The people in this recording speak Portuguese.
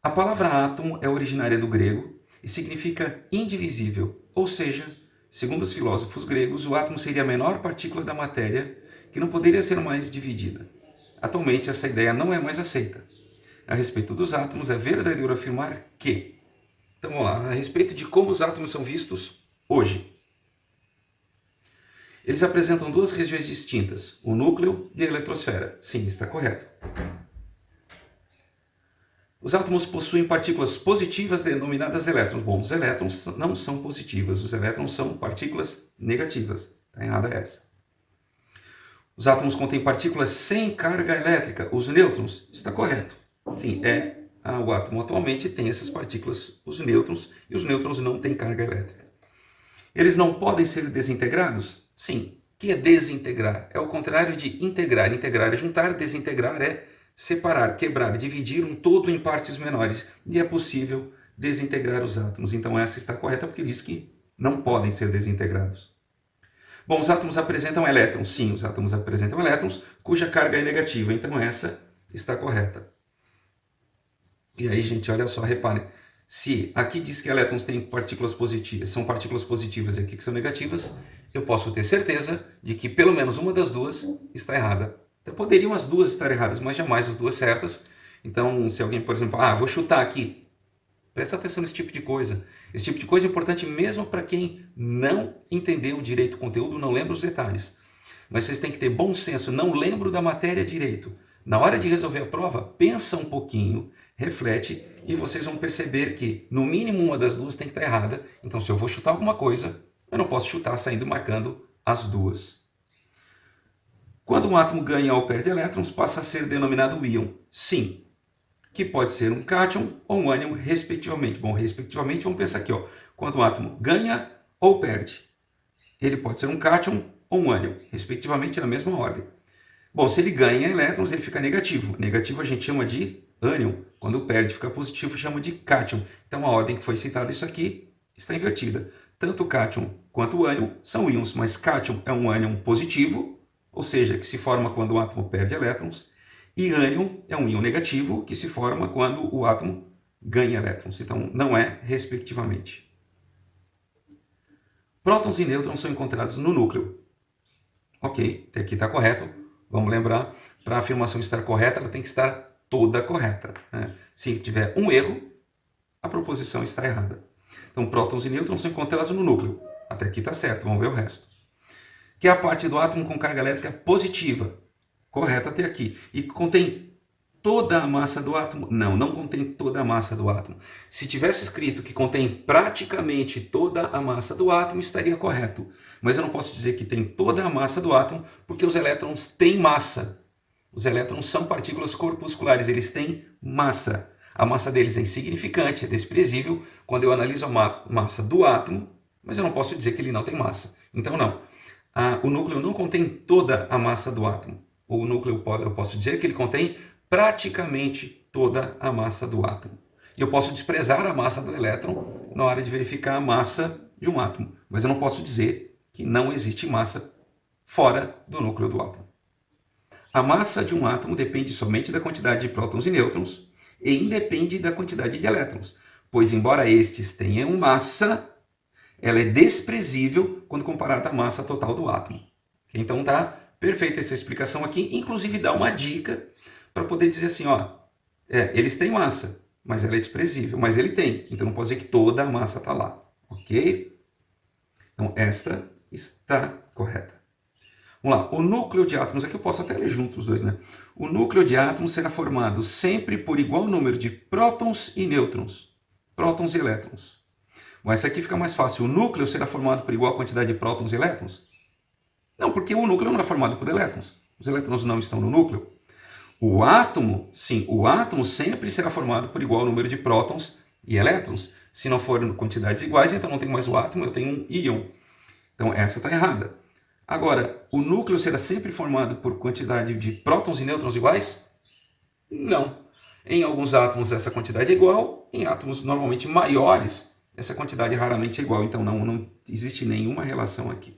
A palavra átomo é originária do grego e significa indivisível, ou seja, segundo os filósofos gregos, o átomo seria a menor partícula da matéria que não poderia ser mais dividida. Atualmente, essa ideia não é mais aceita. A respeito dos átomos, é verdadeiro afirmar que... Então vamos lá, a respeito de como os átomos são vistos hoje. Eles apresentam duas regiões distintas, o núcleo e a eletrosfera. Sim, está correto. Os átomos possuem partículas positivas denominadas elétrons. Bom, os elétrons não são positivas, os elétrons são partículas negativas. Está errada essa. Os átomos contêm partículas sem carga elétrica, os nêutrons. Está correto. Sim, o átomo atualmente tem essas partículas, os nêutrons, e os nêutrons não têm carga elétrica. Eles não podem ser desintegrados? Sim. O que é desintegrar? É o contrário de integrar. Integrar é juntar, desintegrar é separar, quebrar, dividir um todo em partes menores. E é possível desintegrar os átomos. Então essa está correta porque diz que não podem ser desintegrados. Bom, os átomos apresentam elétrons. Sim, os átomos apresentam elétrons cuja carga é negativa. Então essa está correta. E aí, gente, olha só, reparem. Se aqui diz que elétrons têm partículas positivas, são partículas positivas e aqui que são negativas, eu posso ter certeza de que pelo menos uma das duas está errada. Então poderiam as duas estar erradas, mas jamais as duas certas. Então, se alguém, por exemplo, vou chutar aqui. Presta atenção nesse tipo de coisa. Esse tipo de coisa é importante mesmo para quem não entendeu direito o conteúdo, não lembra os detalhes. Mas vocês têm que ter bom senso, não lembro da matéria direito. Na hora de resolver a prova, pensa um pouquinho, reflete e vocês vão perceber que no mínimo uma das duas tem que estar errada. Então se eu vou chutar alguma coisa, eu não posso chutar saindo marcando as duas. Quando um átomo ganha ou perde elétrons, passa a ser denominado íon. Sim, que pode ser um cátion ou um ânion, respectivamente. Bom, respectivamente, vamos pensar aqui, ó. Quando um átomo ganha ou perde, ele pode ser um cátion ou um ânion, respectivamente na mesma ordem. Bom, se ele ganha elétrons, ele fica negativo. Negativo a gente chama de ânion. Quando perde, fica positivo, chama de cátion. Então a ordem que foi citada isso aqui está invertida. Tanto o cátion quanto o ânion são íons, mas cátion é um ânion positivo, ou seja, que se forma quando o átomo perde elétrons, e ânion é um íon negativo, que se forma quando o átomo ganha elétrons. Então não é respectivamente. Prótons e nêutrons são encontrados no núcleo. Ok, até aqui está correto. Vamos lembrar, para a afirmação estar correta, ela tem que estar toda correta. Né? Se tiver um erro, a proposição está errada. Então, prótons e nêutrons são encontrados no núcleo. Até aqui está certo, vamos ver o resto. Que é a parte do átomo com carga elétrica positiva. Correto até aqui. E contém toda a massa do átomo? Não, não contém toda a massa do átomo. Se tivesse escrito que contém praticamente toda a massa do átomo, estaria correto. Mas eu não posso dizer que tem toda a massa do átomo, porque os elétrons têm massa. Os elétrons são partículas corpusculares, eles têm massa. A massa deles é insignificante, é desprezível, quando eu analiso a massa do átomo, mas eu não posso dizer que ele não tem massa. Então não, o núcleo não contém toda a massa do átomo. O núcleo, eu posso dizer que ele contém praticamente toda a massa do átomo. E eu posso desprezar a massa do elétron na hora de verificar a massa de um átomo, mas eu não posso dizer que não existe massa fora do núcleo do átomo. A massa de um átomo depende somente da quantidade de prótons e nêutrons e independe da quantidade de elétrons, pois embora estes tenham massa, ela é desprezível quando comparada à massa total do átomo. Então tá perfeita essa explicação aqui, inclusive dá uma dica para poder dizer assim, eles têm massa, mas ela é desprezível, mas ele tem, então não posso dizer que toda a massa está lá, ok? Então esta está correta. Vamos lá, o núcleo de átomos, aqui eu posso até ler junto os dois, né? O núcleo de átomos será formado sempre por igual número de prótons e nêutrons, prótons e elétrons. Mas essa aqui fica mais fácil, o núcleo será formado por igual quantidade de prótons e elétrons? Não, porque o núcleo não é formado por elétrons, os elétrons não estão no núcleo. O átomo, sim, o átomo sempre será formado por igual número de prótons e elétrons. Se não forem quantidades iguais, então não tem mais o átomo, eu tenho um íon. Então essa está errada. Agora, o núcleo será sempre formado por quantidade de prótons e nêutrons iguais? Não. Em alguns átomos essa quantidade é igual, em átomos normalmente maiores, essa quantidade raramente é igual. Então não existe nenhuma relação aqui.